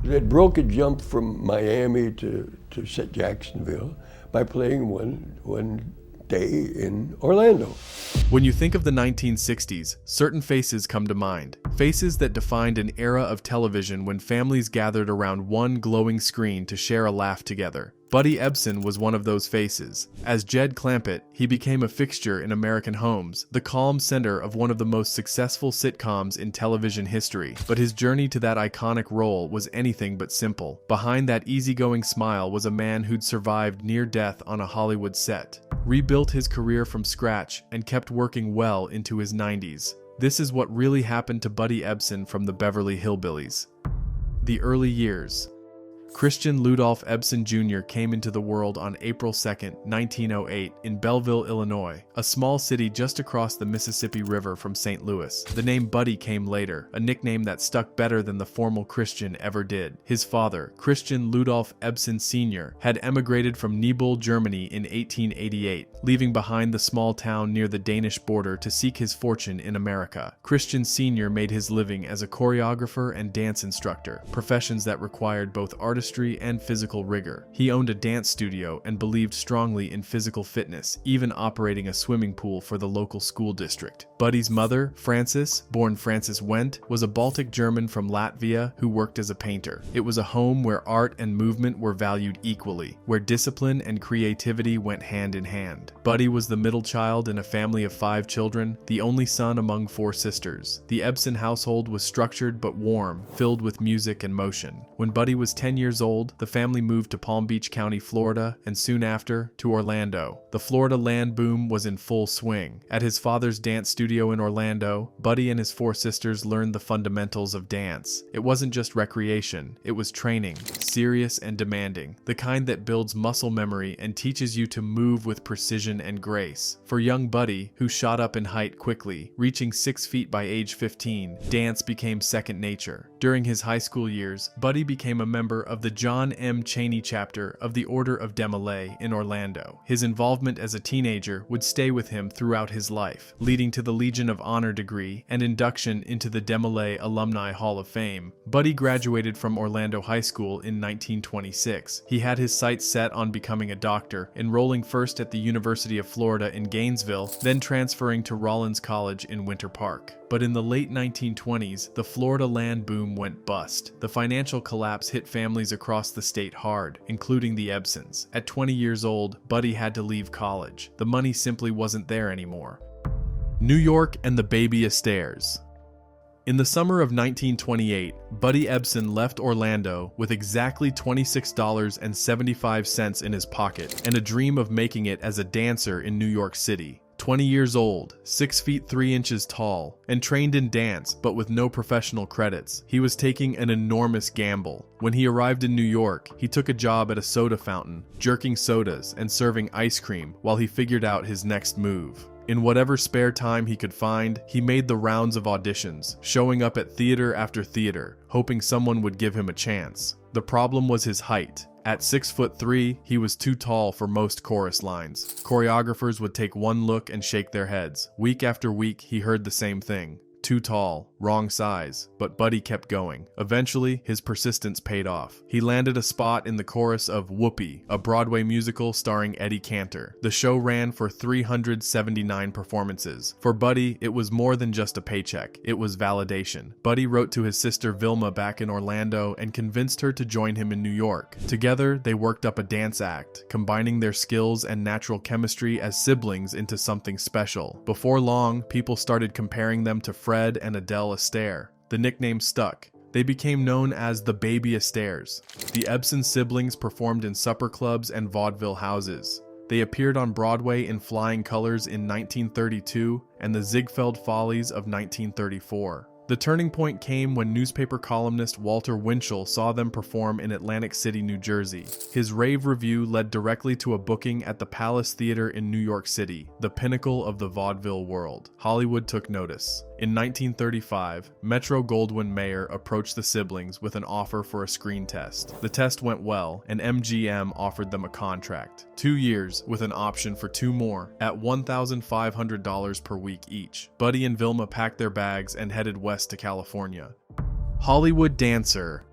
that broke a jump from Miami to Jacksonville by playing one day in Orlando. When you think of the 1960s, certain faces come to mind. Faces that defined an era of television when families gathered around one glowing screen to share a laugh together. Buddy Ebsen was one of those faces. As Jed Clampett, he became a fixture in American homes, the calm center of one of the most successful sitcoms in television history. But his journey to that iconic role was anything but simple. Behind that easygoing smile was a man who'd survived near death on a Hollywood set, rebuilt his career from scratch, and kept working well into his 90s. This is what really happened to Buddy Ebsen from the Beverly Hillbillies. The early years. Christian Ludolph Ebsen Jr. came into the world on April 2, 1908, in Belleville, Illinois, a small city just across the Mississippi River from St. Louis. The name Buddy came later, a nickname that stuck better than the formal Christian ever did. His father, Christian Ludolph Ebsen Sr., had emigrated from Niebüll, Germany in 1888, leaving behind the small town near the Danish border to seek his fortune in America. Christian Sr. made his living as a choreographer and dance instructor, professions that required both artistry and physical rigor. He owned a dance studio and believed strongly in physical fitness, even operating a swimming pool for the local school district. Buddy's mother, Frances, born Frances Wendt, was a Baltic German from Latvia who worked as a painter. It was a home where art and movement were valued equally, where discipline and creativity went hand in hand. Buddy was the middle child in a family of 5 children, the only son among 4 sisters. The Ebsen household was structured but warm, filled with music and motion. When Buddy was 10 years old, the family moved to Palm Beach County, Florida, and soon after, to Orlando. The Florida land boom was in full swing. At his father's dance studio in Orlando, Buddy and his 4 sisters learned the fundamentals of dance. It wasn't just recreation, it was training, serious and demanding, the kind that builds muscle memory and teaches you to move with precision and grace. For young Buddy, who shot up in height quickly, reaching 6 feet by age 15, dance became second nature. During his high school years, Buddy became a member of the John M. Chaney chapter of the Order of Demolay in Orlando. His involvement as a teenager would stay with him throughout his life, leading to the Legion of Honor degree and induction into the Demolay Alumni Hall of Fame. Buddy graduated from Orlando High School in 1926. He had his sights set on becoming a doctor, enrolling first at the University of Florida in Gainesville, then transferring to Rollins College in Winter Park. But in the late 1920s, the Florida land boom went bust. The financial collapse hit families across the state hard, including the Ebsens. At 20 years old, Buddy had to leave college. The money simply wasn't there anymore. New York and the baby Astairs. In the summer of 1928, Buddy Ebsen left Orlando with exactly $26.75 in his pocket and a dream of making it as a dancer in New York City. 20 years old, 6 feet 3 inches tall, and trained in dance but with no professional credits, he was taking an enormous gamble. When he arrived in New York, he took a job at a soda fountain, jerking sodas and serving ice cream while he figured out his next move. In whatever spare time he could find, he made the rounds of auditions, showing up at theater after theater, hoping someone would give him a chance. The problem was his height. At 6'3", he was too tall for most chorus lines. Choreographers would take one look and shake their heads. Week after week, he heard the same thing. Too tall, wrong size, but Buddy kept going. Eventually, his persistence paid off. He landed a spot in the chorus of Whoopee, a Broadway musical starring Eddie Cantor. The show ran for 379 performances. For Buddy, it was more than just a paycheck. It was validation. Buddy wrote to his sister Vilma back in Orlando and convinced her to join him in New York. Together, they worked up a dance act, combining their skills and natural chemistry as siblings into something special. Before long, people started comparing them to Fred and Adele Astaire. The nickname stuck. They became known as the Baby Astairs. The Ebsen siblings performed in supper clubs and vaudeville houses. They appeared on Broadway in Flying Colors in 1932 and the Ziegfeld Follies of 1934. The turning point came when newspaper columnist Walter Winchell saw them perform in Atlantic City, New Jersey. His rave review led directly to a booking at the Palace Theater in New York City, the pinnacle of the vaudeville world. Hollywood took notice. In 1935, Metro-Goldwyn-Mayer approached the siblings with an offer for a screen test. The test went well, and MGM offered them a contract. 2 years, with an option for 2 more, at $1,500 per week each. Buddy and Vilma packed their bags and headed west to California. Hollywood dancer.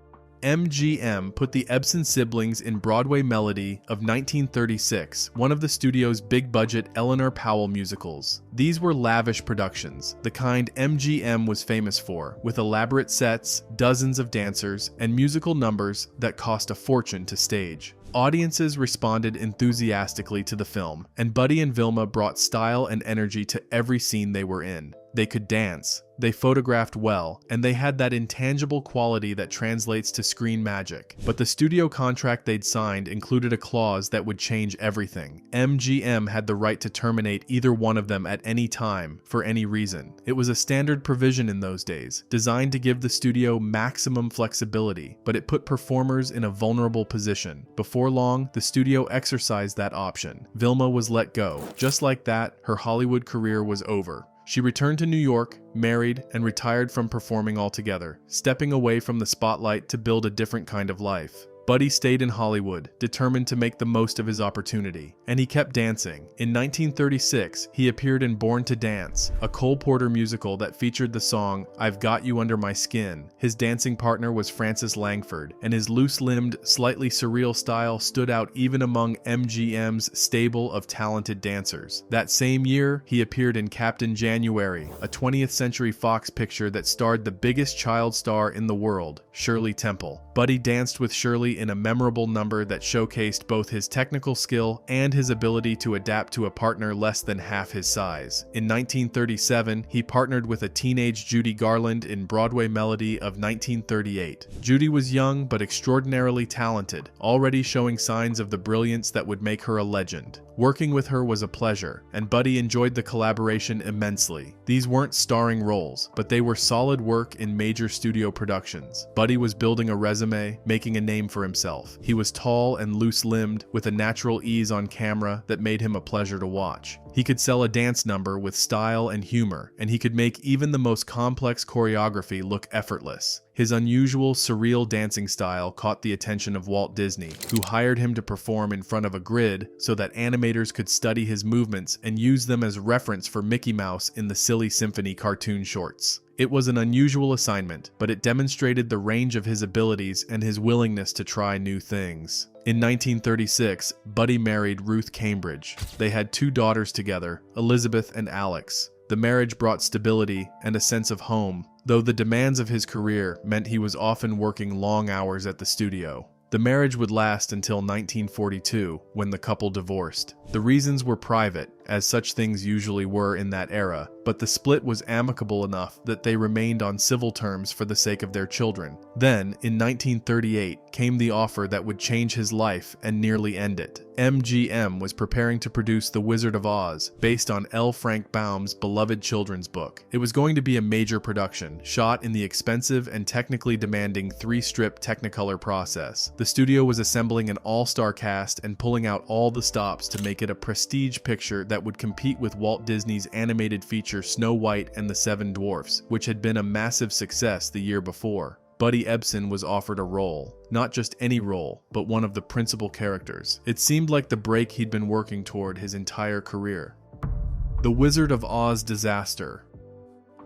MGM put the Ebsen siblings in Broadway Melody of 1936, one of the studio's big-budget Eleanor Powell musicals. These were lavish productions, the kind MGM was famous for, with elaborate sets, dozens of dancers, and musical numbers that cost a fortune to stage. Audiences responded enthusiastically to the film, and Buddy and Vilma brought style and energy to every scene they were in. They could dance, they photographed well, and they had that intangible quality that translates to screen magic. But the studio contract they'd signed included a clause that would change everything. MGM had the right to terminate either one of them at any time, for any reason. It was a standard provision in those days, designed to give the studio maximum flexibility, but it put performers in a vulnerable position. Before long, the studio exercised that option. Vilma was let go. Just like that, her Hollywood career was over. She returned to New York, married, and retired from performing altogether, stepping away from the spotlight to build a different kind of life. Buddy stayed in Hollywood, determined to make the most of his opportunity, and he kept dancing. In 1936, he appeared in Born to Dance, a Cole Porter musical that featured the song I've Got You Under My Skin. His dancing partner was Frances Langford, and his loose-limbed, slightly surreal style stood out even among MGM's stable of talented dancers. That same year, he appeared in Captain January, a 20th Century Fox picture that starred the biggest child star in the world, Shirley Temple. Buddy danced with Shirley in a memorable number that showcased both his technical skill and his ability to adapt to a partner less than half his size. In 1937, he partnered with a teenage Judy Garland in Broadway Melody of 1938. Judy was young but extraordinarily talented, already showing signs of the brilliance that would make her a legend. Working with her was a pleasure, and Buddy enjoyed the collaboration immensely. These weren't starring roles, but they were solid work in major studio productions. Buddy was building a resume, making a name for himself. He was tall and loose-limbed, with a natural ease on camera that made him a pleasure to watch. He could sell a dance number with style and humor, and he could make even the most complex choreography look effortless. His unusual, surreal dancing style caught the attention of Walt Disney, who hired him to perform in front of a grid so that animators could study his movements and use them as reference for Mickey Mouse in the Silly Symphony cartoon shorts. It was an unusual assignment, but it demonstrated the range of his abilities and his willingness to try new things. In 1936, Buddy married Ruth Cambridge. They had 2 daughters together, Elizabeth and Alex. The marriage brought stability and a sense of home, though the demands of his career meant he was often working long hours at the studio. The marriage would last until 1942, when the couple divorced. The reasons were private, as such things usually were in that era, but the split was amicable enough that they remained on civil terms for the sake of their children. Then, in 1938, came the offer that would change his life and nearly end it. MGM was preparing to produce The Wizard of Oz, based on L. Frank Baum's beloved children's book. It was going to be a major production, shot in the expensive and technically demanding 3-strip Technicolor process. The studio was assembling an all-star cast and pulling out all the stops to make it a prestige picture that would compete with Walt Disney's animated feature Snow White and the Seven Dwarfs, which had been a massive success the year before. Buddy Ebsen was offered a role. Not just any role, but one of the principal characters. It seemed like the break he'd been working toward his entire career. The Wizard of Oz disaster.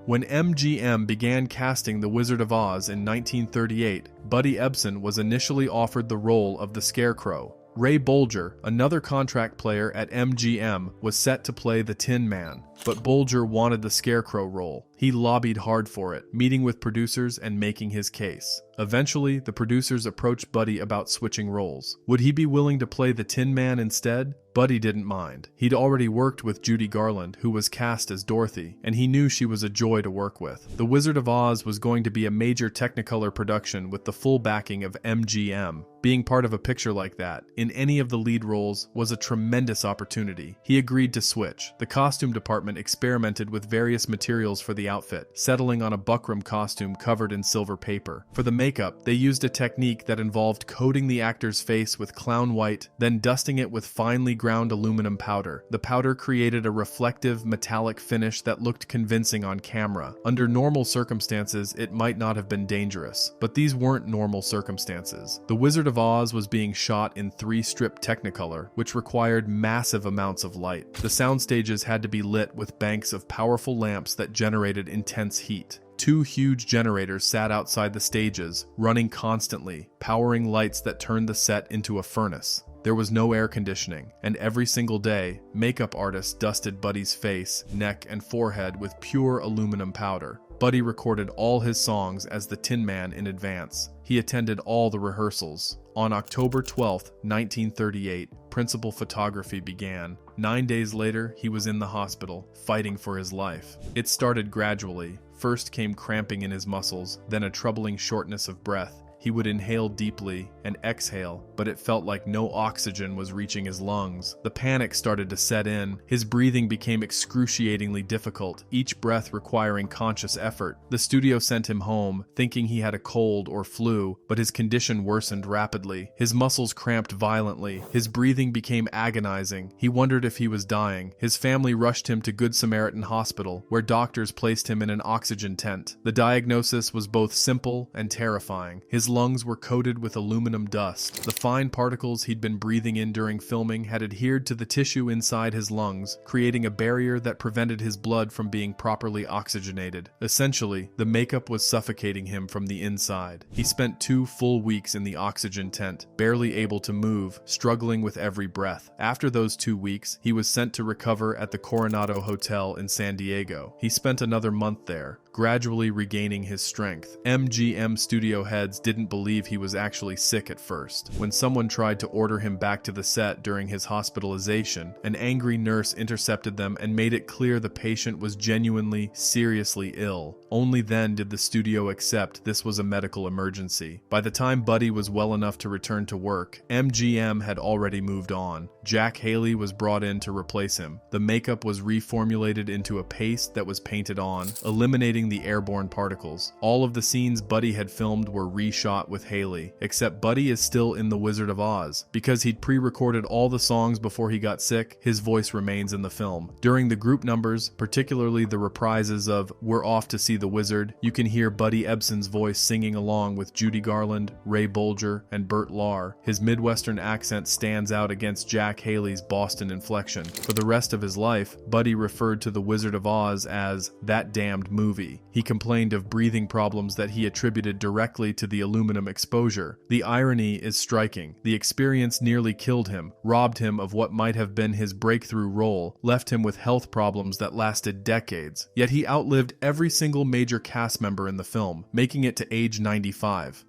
When MGM began casting The Wizard of Oz in 1938, Buddy Ebsen was initially offered the role of the Scarecrow. Ray Bolger, another contract player at MGM, was set to play the Tin Man, but Bolger wanted the Scarecrow role. He lobbied hard for it, meeting with producers and making his case. Eventually, the producers approached Buddy about switching roles. Would he be willing to play the Tin Man instead? Buddy didn't mind. He'd already worked with Judy Garland, who was cast as Dorothy, and he knew she was a joy to work with. The Wizard of Oz was going to be a major Technicolor production with the full backing of MGM. Being part of a picture like that, in any of the lead roles, was a tremendous opportunity. He agreed to switch. The costume department experimented with various materials for the outfit, settling on a buckram costume covered in silver paper. For the makeup, they used a technique that involved coating the actor's face with clown white, then dusting it with finely ground aluminum powder. The powder created a reflective, metallic finish that looked convincing on camera. Under normal circumstances, it might not have been dangerous, but these weren't normal circumstances. The Wizard of Oz was being shot in 3-strip Technicolor, which required massive amounts of light. The sound stages had to be lit with banks of powerful lamps that generated intense heat. 2 huge generators sat outside the stages, running constantly, powering lights that turned the set into a furnace. There was no air conditioning, and every single day, makeup artists dusted Buddy's face, neck, and forehead with pure aluminum powder. Buddy recorded all his songs as the Tin Man in advance. He attended all the rehearsals. On October 12, 1938, principal photography began. 9 days later, he was in the hospital, fighting for his life. It started gradually. First came cramping in his muscles, then a troubling shortness of breath. He would inhale deeply and exhale, but it felt like no oxygen was reaching his lungs. The panic started to set in. His breathing became excruciatingly difficult, each breath requiring conscious effort. The studio sent him home, thinking he had a cold or flu, but his condition worsened rapidly. His muscles cramped violently. His breathing became agonizing. He wondered if he was dying. His family rushed him to Good Samaritan Hospital, where doctors placed him in an oxygen tent. The diagnosis was both simple and terrifying. His lungs were coated with aluminum dust. The fine particles he'd been breathing in during filming had adhered to the tissue inside his lungs, creating a barrier that prevented his blood from being properly oxygenated. Essentially, the makeup was suffocating him from the inside. He spent 2 full weeks in the oxygen tent, barely able to move, struggling with every breath. After those 2 weeks, he was sent to recover at the Coronado Hotel in San Diego. He spent another month there, gradually regaining his strength. MGM studio heads didn't believe he was actually sick at first. When someone tried to order him back to the set during his hospitalization, an angry nurse intercepted them and made it clear the patient was genuinely, seriously ill. Only then did the studio accept this was a medical emergency. By the time Buddy was well enough to return to work, MGM had already moved on. Jack Haley was brought in to replace him. The makeup was reformulated into a paste that was painted on, eliminating the airborne particles. All of the scenes Buddy had filmed were reshot with Haley, except Buddy is still in The Wizard of Oz. Because he'd pre-recorded all the songs before he got sick, his voice remains in the film. During the group numbers, particularly the reprises of We're Off to See the Wizard, you can hear Buddy Ebsen's voice singing along with Judy Garland, Ray Bolger, and Burt Lahr. His Midwestern accent stands out against Jack Haley's Boston inflection. For the rest of his life, Buddy referred to The Wizard of Oz as that damned movie. He complained of breathing problems that he attributed directly to the aluminum exposure. The irony is striking. The experience nearly killed him, robbed him of what might have been his breakthrough role, left him with health problems that lasted decades. Yet he outlived every single major cast member in the film, making it to age 95.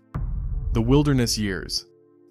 The Wilderness Years.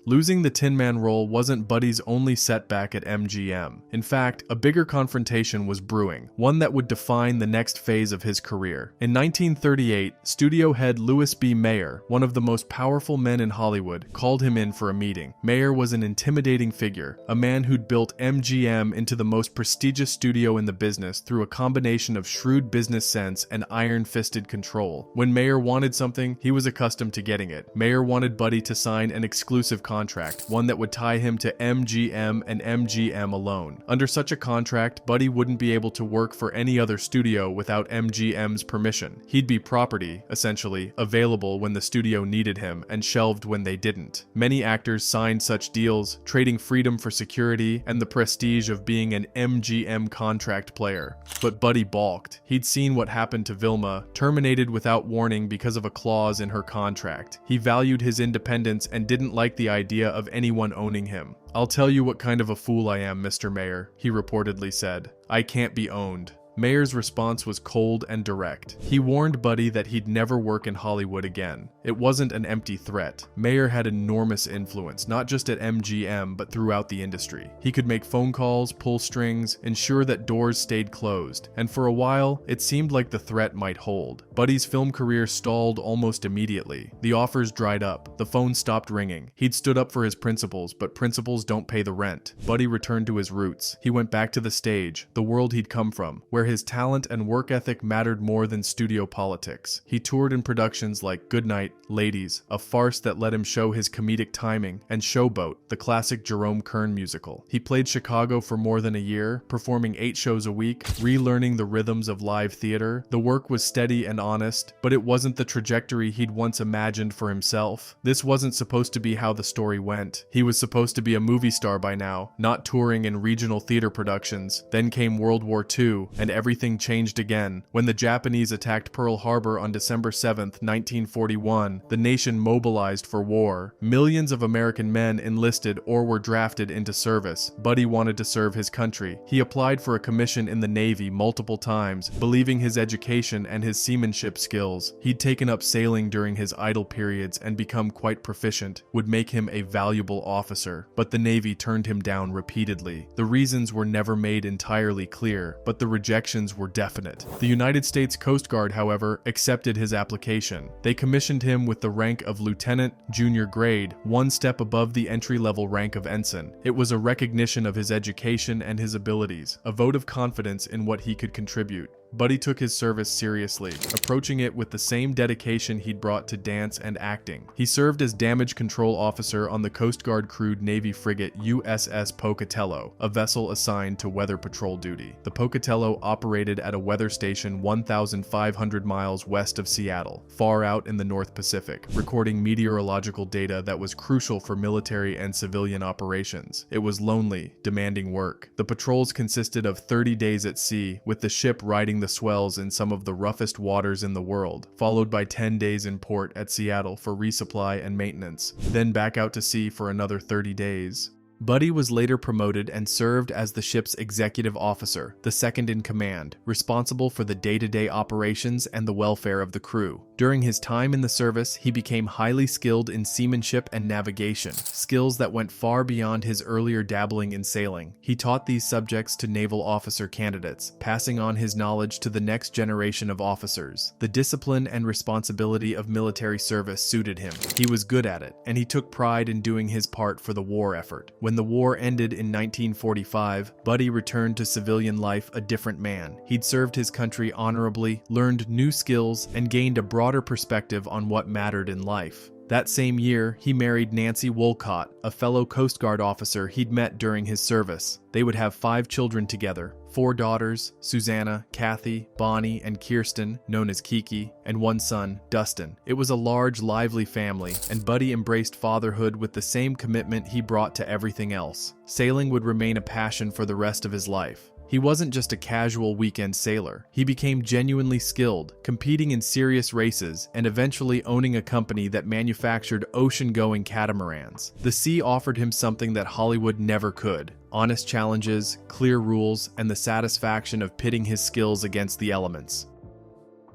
Losing the Tin Man role wasn't Buddy's only setback at MGM. In fact, a bigger confrontation was brewing, one that would define the next phase of his career. In 1938, studio head Louis B. Mayer, one of the most powerful men in Hollywood, called him in for a meeting. Mayer was an intimidating figure, a man who'd built MGM into the most prestigious studio in the business through a combination of shrewd business sense and iron-fisted control. When Mayer wanted something, he was accustomed to getting it. Mayer wanted Buddy to sign an exclusive contract, one that would tie him to MGM and MGM alone. Under such a contract, Buddy wouldn't be able to work for any other studio without MGM's permission. He'd be property, essentially, available when the studio needed him and shelved when they didn't. Many actors signed such deals, trading freedom for security and the prestige of being an MGM contract player. But Buddy balked. He'd seen what happened to Vilma, terminated without warning because of a clause in her contract. He valued his independence and didn't like the idea of anyone owning him. "I'll tell you what kind of a fool I am, Mr. Mayer," he reportedly said. "I can't be owned." Mayer's response was cold and direct. He warned Buddy that he'd never work in Hollywood again. It wasn't an empty threat. Mayer had enormous influence, not just at MGM, but throughout the industry. He could make phone calls, pull strings, ensure that doors stayed closed, and for a while, it seemed like the threat might hold. Buddy's film career stalled almost immediately. The offers dried up. The phone stopped ringing. He'd stood up for his principles, but principles don't pay the rent. Buddy returned to his roots. He went back to the stage, the world he'd come from, where his talent and work ethic mattered more than studio politics. He toured in productions like Goodnight, Ladies, a farce that let him show his comedic timing, and Showboat, the classic Jerome Kern musical. He played Chicago for more than a year, performing 8 shows a week, relearning the rhythms of live theater. The work was steady and honest, but it wasn't the trajectory he'd once imagined for himself. This wasn't supposed to be how the story went. He was supposed to be a movie star by now, not touring in regional theater productions. Then came World War II, and and everything changed again. When the Japanese attacked Pearl Harbor on December 7, 1941, the nation mobilized for war. Millions of American men enlisted or were drafted into service. Buddy wanted to serve his country. He applied for a commission in the Navy multiple times, believing his education and his seamanship skills. He'd taken up sailing during his idle periods and become quite proficient, would make him a valuable officer, but the Navy turned him down repeatedly. The reasons were never made entirely clear, but the rejections were definite. The United States Coast Guard, however, accepted his application. They commissioned him with the rank of lieutenant, junior grade, one step above the entry-level rank of ensign. It was a recognition of his education and his abilities, a vote of confidence in what he could contribute. Buddy took his service seriously, approaching it with the same dedication he'd brought to dance and acting. He served as damage control officer on the Coast Guard crewed Navy frigate USS Pocatello, a vessel assigned to weather patrol duty. The Pocatello operated at a weather station 1,500 miles west of Seattle, far out in the North Pacific, recording meteorological data that was crucial for military and civilian operations. It was lonely, demanding work. The patrols consisted of 30 days at sea, with the ship riding the swells in some of the roughest waters in the world, followed by 10 days in port at Seattle for resupply and maintenance, then back out to sea for another 30 days. Buddy was later promoted and served as the ship's executive officer, the second in command, responsible for the day-to-day operations and the welfare of the crew. During his time in the service, he became highly skilled in seamanship and navigation, skills that went far beyond his earlier dabbling in sailing. He taught these subjects to naval officer candidates, passing on his knowledge to the next generation of officers. The discipline and responsibility of military service suited him. He was good at it, and he took pride in doing his part for the war effort. When the war ended in 1945, Buddy returned to civilian life a different man. He'd served his country honorably, learned new skills, and gained a broader perspective on what mattered in life. That same year, he married Nancy Wolcott, a fellow Coast Guard officer he'd met during his service. They would have 5 children together, 4 daughters, Susanna, Kathy, Bonnie, and Kirsten, known as Kiki, and 1 son, Dustin. It was a large, lively family, and Buddy embraced fatherhood with the same commitment he brought to everything else. Sailing would remain a passion for the rest of his life. He wasn't just a casual weekend sailor. He became genuinely skilled, competing in serious races, and eventually owning a company that manufactured ocean-going catamarans. The sea offered him something that Hollywood never could: honest challenges, clear rules, and the satisfaction of pitting his skills against the elements.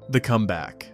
The comeback.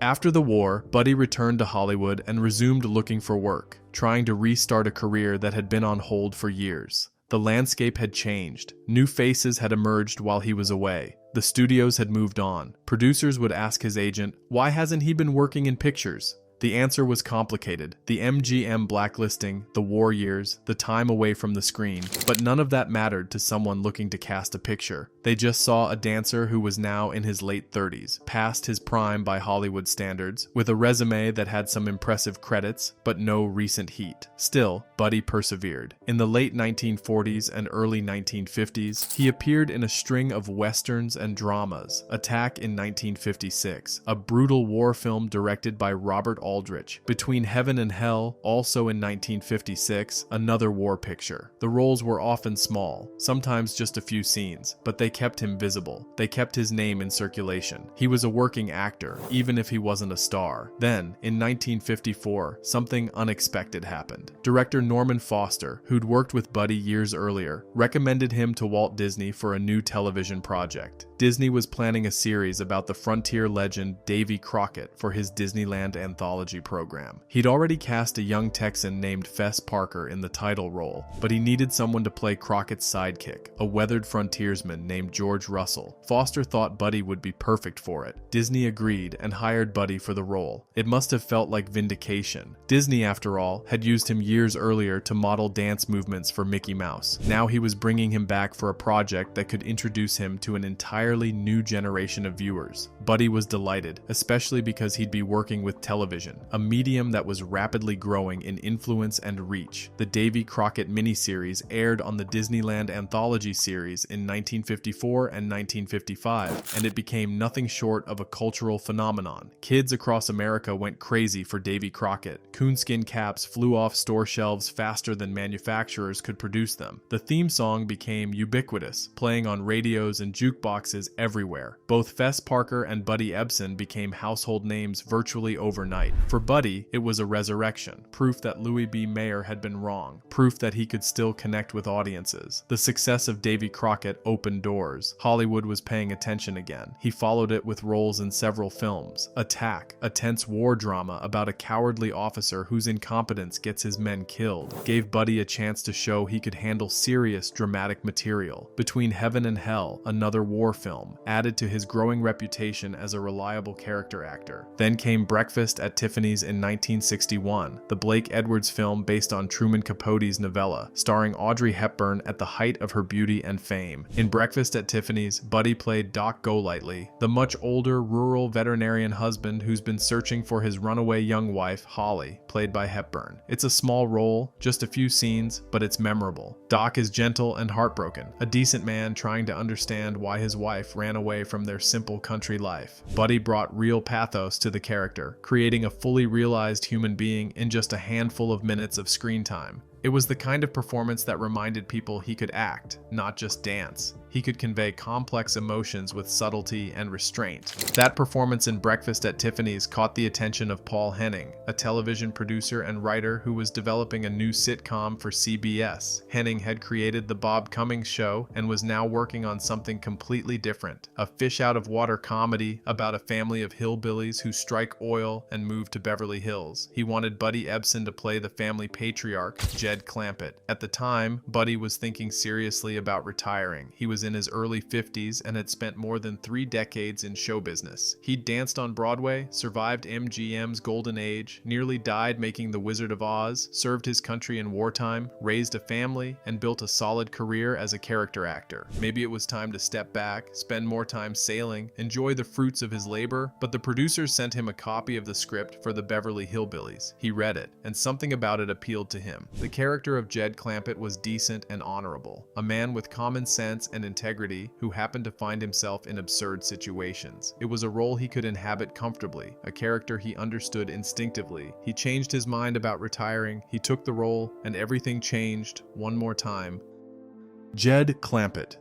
After the war, Buddy returned to Hollywood and resumed looking for work, trying to restart a career that had been on hold for years. The landscape had changed. New faces had emerged while he was away. The studios had moved on. Producers would ask his agent, why hasn't he been working in pictures? The answer was complicated. The MGM blacklisting, the war years, the time away from the screen. But none of that mattered to someone looking to cast a picture. They just saw a dancer who was now in his late 30s, past his prime by Hollywood standards, with a resume that had some impressive credits, but no recent heat. Still, Buddy persevered. In the late 1940s and early 1950s, he appeared in a string of westerns and dramas. Attack in 1956, a brutal war film directed by Robert Aldrich. Between Heaven and Hell, also in 1956, another war picture. The roles were often small, sometimes just a few scenes, but they kept him visible. They kept his name in circulation. He was a working actor, even if he wasn't a star. Then, in 1954, something unexpected happened. Director Norman Foster, who'd worked with Buddy years earlier, recommended him to Walt Disney for a new television project. Disney was planning a series about the frontier legend Davy Crockett for his Disneyland anthology program. He'd already cast a young Texan named Fess Parker in the title role, but he needed someone to play Crockett's sidekick, a weathered frontiersman named George Russell. Foster thought Buddy would be perfect for it. Disney agreed and hired Buddy for the role. It must have felt like vindication. Disney, after all, had used him years earlier to model dance movements for Mickey Mouse. Now he was bringing him back for a project that could introduce him to an entirely new generation of viewers. Buddy was delighted, especially because he'd be working with television. television, a medium that was rapidly growing in influence and reach. The Davy Crockett miniseries aired on the Disneyland anthology series in 1954 and 1955, and it became nothing short of a cultural phenomenon. Kids across America went crazy for Davy Crockett. Coonskin caps flew off store shelves faster than manufacturers could produce them. The theme song became ubiquitous, playing on radios and jukeboxes everywhere. Both Fess Parker and Buddy Ebsen became household names virtually overnight. For Buddy, it was a resurrection, proof that Louis B. Mayer had been wrong, proof that he could still connect with audiences. The success of Davy Crockett opened doors. Hollywood was paying attention again. He followed it with roles in several films. Attack, a tense war drama about a cowardly officer whose incompetence gets his men killed, gave Buddy a chance to show he could handle serious, dramatic material. Between Heaven and Hell, another war film, added to his growing reputation as a reliable character actor. Then came Breakfast at Tiffany's in 1961, the Blake Edwards film based on Truman Capote's novella, starring Audrey Hepburn at the height of her beauty and fame. In Breakfast at Tiffany's, Buddy played Doc Golightly, the much older rural veterinarian husband who's been searching for his runaway young wife, Holly, played by Hepburn. It's a small role, just a few scenes, but it's memorable. Doc is gentle and heartbroken, a decent man trying to understand why his wife ran away from their simple country life. Buddy brought real pathos to the character, creating a fully realized human being in just a handful of minutes of screen time. It was the kind of performance that reminded people he could act, not just dance. He could convey complex emotions with subtlety and restraint. That performance in Breakfast at Tiffany's caught the attention of Paul Henning, a television producer and writer who was developing a new sitcom for CBS. Henning had created The Bob Cummings Show and was now working on something completely different, a fish-out-of-water comedy about a family of hillbillies who strike oil and move to Beverly Hills. He wanted Buddy Ebsen to play the family patriarch, Jed Clampett. At the time, Buddy was thinking seriously about retiring. He was in his early 50s and had spent more than 3 decades in show business. He'd danced on Broadway, survived MGM's golden age, nearly died making The Wizard of Oz, served his country in wartime, raised a family, and built a solid career as a character actor. Maybe it was time to step back, spend more time sailing, enjoy the fruits of his labor, but the producers sent him a copy of the script for the Beverly Hillbillies. He read it, and something about it appealed to him. The character of Jed Clampett was decent and honorable, a man with common sense and integrity who happened to find himself in absurd situations. It was a role he could inhabit comfortably, a character he understood instinctively. He changed his mind about retiring, he took the role, and everything changed one more time. Jed Clampett.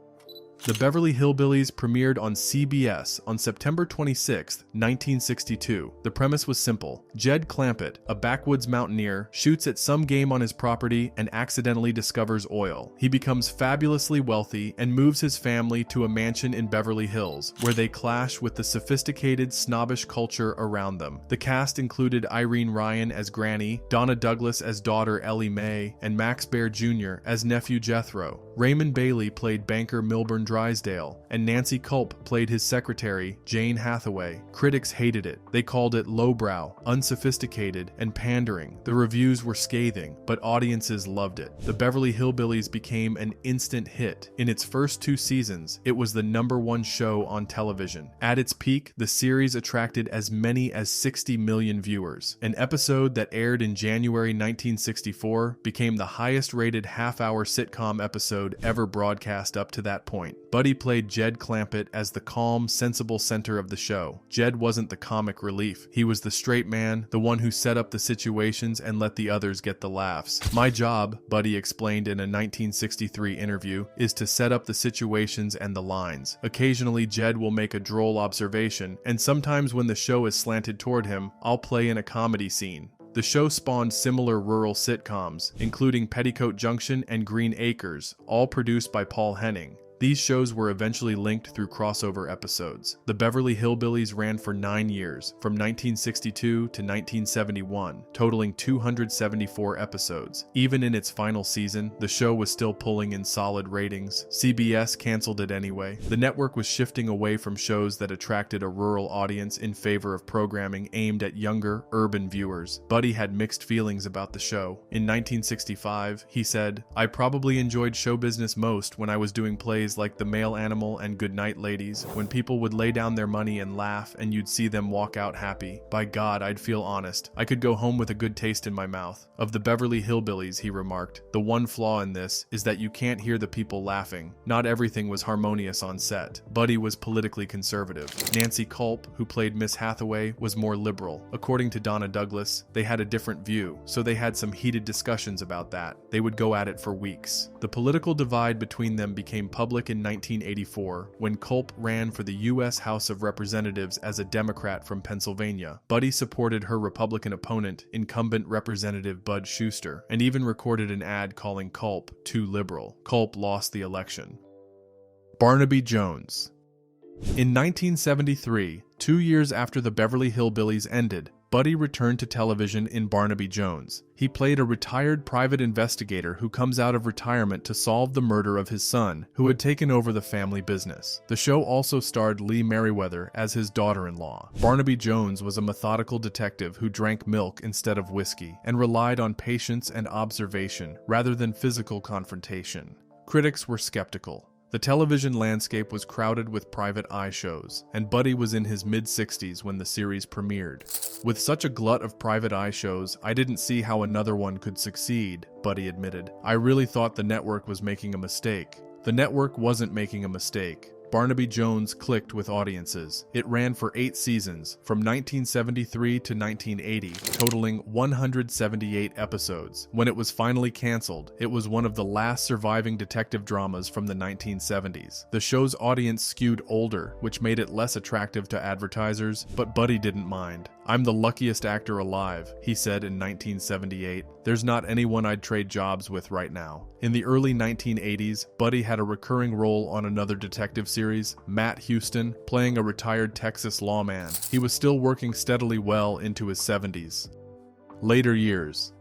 The Beverly Hillbillies premiered on CBS on September 26, 1962. The premise was simple. Jed Clampett, a backwoods mountaineer, shoots at some game on his property and accidentally discovers oil. He becomes fabulously wealthy and moves his family to a mansion in Beverly Hills, where they clash with the sophisticated, snobbish culture around them. The cast included Irene Ryan as Granny, Donna Douglas as daughter Ellie Mae, and Max Baer Jr. as nephew Jethro. Raymond Bailey played banker Milburn Drysdale, and Nancy Culp played his secretary, Jane Hathaway. Critics hated it. They called it lowbrow, unsophisticated, and pandering. The reviews were scathing, but audiences loved it. The Beverly Hillbillies became an instant hit. In its first 2 seasons, it was the #1 show on television. At its peak, the series attracted as many as 60 million viewers. An episode that aired in January 1964 became the highest-rated half-hour sitcom episode ever broadcast up to that point. Buddy played Jed Clampett as the calm, sensible center of the show. Jed wasn't the comic relief. He was the straight man, the one who set up the situations and let the others get the laughs. "My job," Buddy explained in a 1963 interview, "is to set up the situations and the lines. Occasionally, Jed will make a droll observation, and sometimes when the show is slanted toward him, I'll play in a comedy scene." The show spawned similar rural sitcoms, including Petticoat Junction and Green Acres, all produced by Paul Henning. These shows were eventually linked through crossover episodes. The Beverly Hillbillies ran for 9 years, from 1962 to 1971, totaling 274 episodes. Even in its final season, the show was still pulling in solid ratings. CBS canceled it anyway. The network was shifting away from shows that attracted a rural audience in favor of programming aimed at younger, urban viewers. Buddy had mixed feelings about the show. In 1965, he said, "I probably enjoyed show business most when I was doing plays days like The Male Animal and Goodnight Ladies, when people would lay down their money and laugh and you'd see them walk out happy. By God, I'd feel honest. I could go home with a good taste in my mouth. Of the Beverly Hillbillies, he remarked, the one flaw in this is that you can't hear the people laughing. Not everything was harmonious on set. Buddy was politically conservative. Nancy Culp, who played Miss Hathaway, was more liberal. According to Donna Douglas, they had a different view, so they had some heated discussions about that. They would go at it for weeks. The political divide between them became public in 1984 when Culp ran for the U.S. House of Representatives as a Democrat from Pennsylvania. Buddy supported her Republican opponent, incumbent Representative Bud Shuster, and even recorded an ad calling Culp too liberal. Culp lost the election. Barnaby Jones. In 1973, 2 years after the Beverly Hillbillies ended, Buddy returned to television in Barnaby Jones. He played a retired private investigator who comes out of retirement to solve the murder of his son, who had taken over the family business. The show also starred Lee Merriweather as his daughter-in-law. Barnaby Jones was a methodical detective who drank milk instead of whiskey and relied on patience and observation rather than physical confrontation. Critics were skeptical. The television landscape was crowded with private eye shows, and Buddy was in his mid-60s when the series premiered. With such a glut of private eye shows, I didn't see how another one could succeed, Buddy admitted. I really thought the network was making a mistake. The network wasn't making a mistake. Barnaby Jones clicked with audiences. It ran for 8 seasons, from 1973 to 1980, totaling 178 episodes. When it was finally canceled, it was one of the last surviving detective dramas from the 1970s. The show's audience skewed older, which made it less attractive to advertisers, but Buddy didn't mind. "I'm the luckiest actor alive," he said in 1978. "There's not anyone I'd trade jobs with right now." In the early 1980s, Buddy had a recurring role on another detective series, Matt Houston, playing a retired Texas lawman. He was still working steadily well into his 70s. Later years.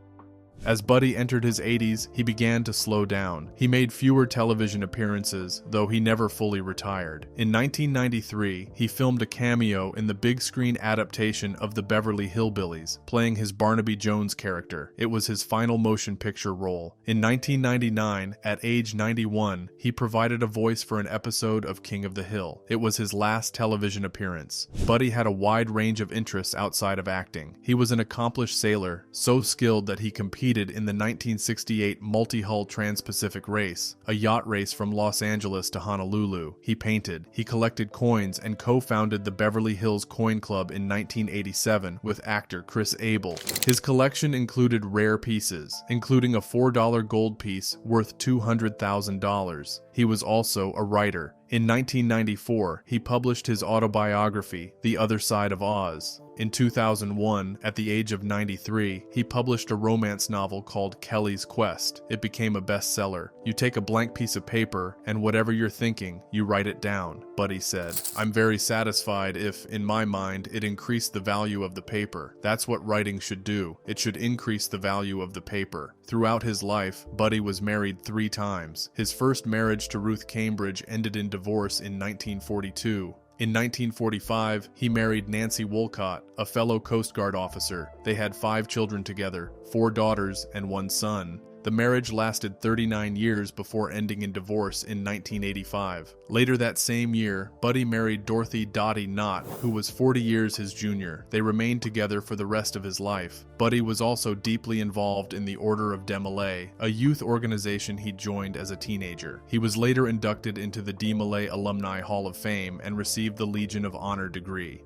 As Buddy entered his 80s, he began to slow down. He made fewer television appearances, though he never fully retired. In 1993, he filmed a cameo in the big-screen adaptation of The Beverly Hillbillies, playing his Barnaby Jones character. It was his final motion picture role. In 1999, at age 91, he provided a voice for an episode of King of the Hill. It was his last television appearance. Buddy had a wide range of interests outside of acting. He was an accomplished sailor, so skilled that he competed in the 1968 multi-hull Trans-Pacific race, a yacht race from Los Angeles to Honolulu. He painted, he collected coins, and co-founded the Beverly Hills Coin Club in 1987 with actor Chris Abel. His collection included rare pieces, including a $4 gold piece worth $200,000. He was also a writer. In 1994, he published his autobiography, The Other Side of Oz. In 2001, at the age of 93, he published a romance novel called Kelly's Quest. It became a bestseller. "You take a blank piece of paper, and whatever you're thinking, you write it down," Buddy said. "I'm very satisfied if, in my mind, it increased the value of the paper. That's what writing should do. It should increase the value of the paper." Throughout his life, Buddy was married 3 times. His first marriage to Ruth Cambridge ended in divorce in 1942. In 1945, he married Nancy Wolcott, a fellow Coast Guard officer. They had 5 children together, 4 daughters and 1 son. The marriage lasted 39 years before ending in divorce in 1985. Later that same year, Buddy married Dorothy Dottie Knott, who was 40 years his junior. They remained together for the rest of his life. Buddy was also deeply involved in the Order of Demolay, a youth organization he joined as a teenager. He was later inducted into the Demolay Alumni Hall of Fame and received the Legion of Honor degree.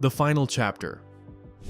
The final chapter.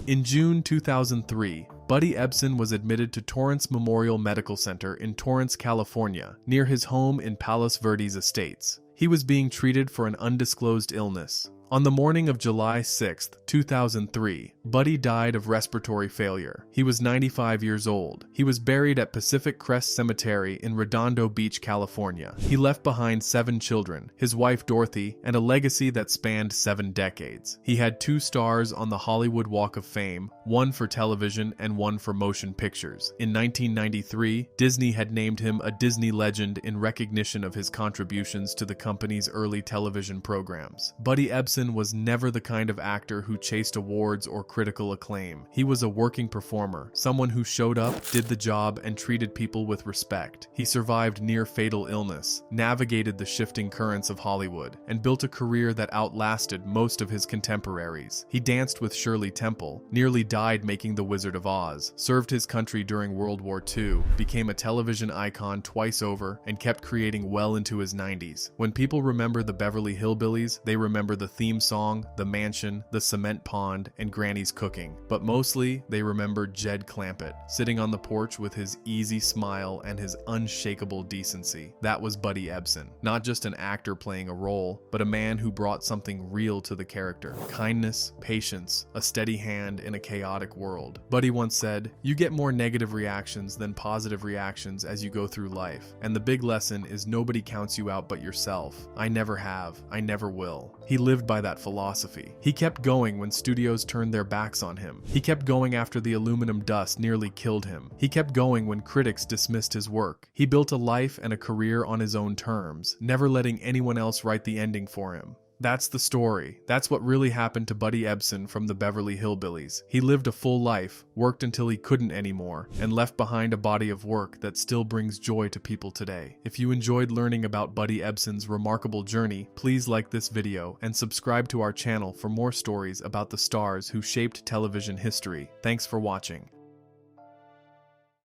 In June 2003, Buddy Ebsen was admitted to Torrance Memorial Medical Center in Torrance, California, near his home in Palos Verdes Estates. He was being treated for an undisclosed illness. On the morning of July 6, 2003, Buddy died of respiratory failure. He was 95 years old. He was buried at Pacific Crest Cemetery in Redondo Beach, California. He left behind 7 children, his wife Dorothy, and a legacy that spanned 7 decades. He had 2 stars on the Hollywood Walk of Fame, one for television and one for motion pictures. In 1993, Disney had named him a Disney legend in recognition of his contributions to the company's early television programs. Buddy Ebsen Ebsen was never the kind of actor who chased awards or critical acclaim. He was a working performer, someone who showed up, did the job, and treated people with respect. He survived near-fatal illness, navigated the shifting currents of Hollywood, and built a career that outlasted most of his contemporaries. He danced with Shirley Temple, nearly died making The Wizard of Oz, served his country during World War II, became a television icon twice over, and kept creating well into his 90s. When people remember the Beverly Hillbillies, they remember the theme song, the mansion, the cement pond, and Granny's cooking. But mostly, they remember Jed Clampett, sitting on the porch with his easy smile and his unshakable decency. That was Buddy Ebsen. Not just an actor playing a role, but a man who brought something real to the character. Kindness, patience, a steady hand in a chaotic world. Buddy once said, "You get more negative reactions than positive reactions as you go through life. And the big lesson is nobody counts you out but yourself. I never have. I never will." He lived by that philosophy. He kept going when studios turned their backs on him. He kept going after the aluminum dust nearly killed him. He kept going when critics dismissed his work. He built a life and a career on his own terms, never letting anyone else write the ending for him. That's the story. That's what really happened to Buddy Ebsen from the Beverly Hillbillies. He lived a full life, worked until he couldn't anymore, and left behind a body of work that still brings joy to people today. If you enjoyed learning about Buddy Ebsen's remarkable journey, please like this video and subscribe to our channel for more stories about the stars who shaped television history. Thanks for watching.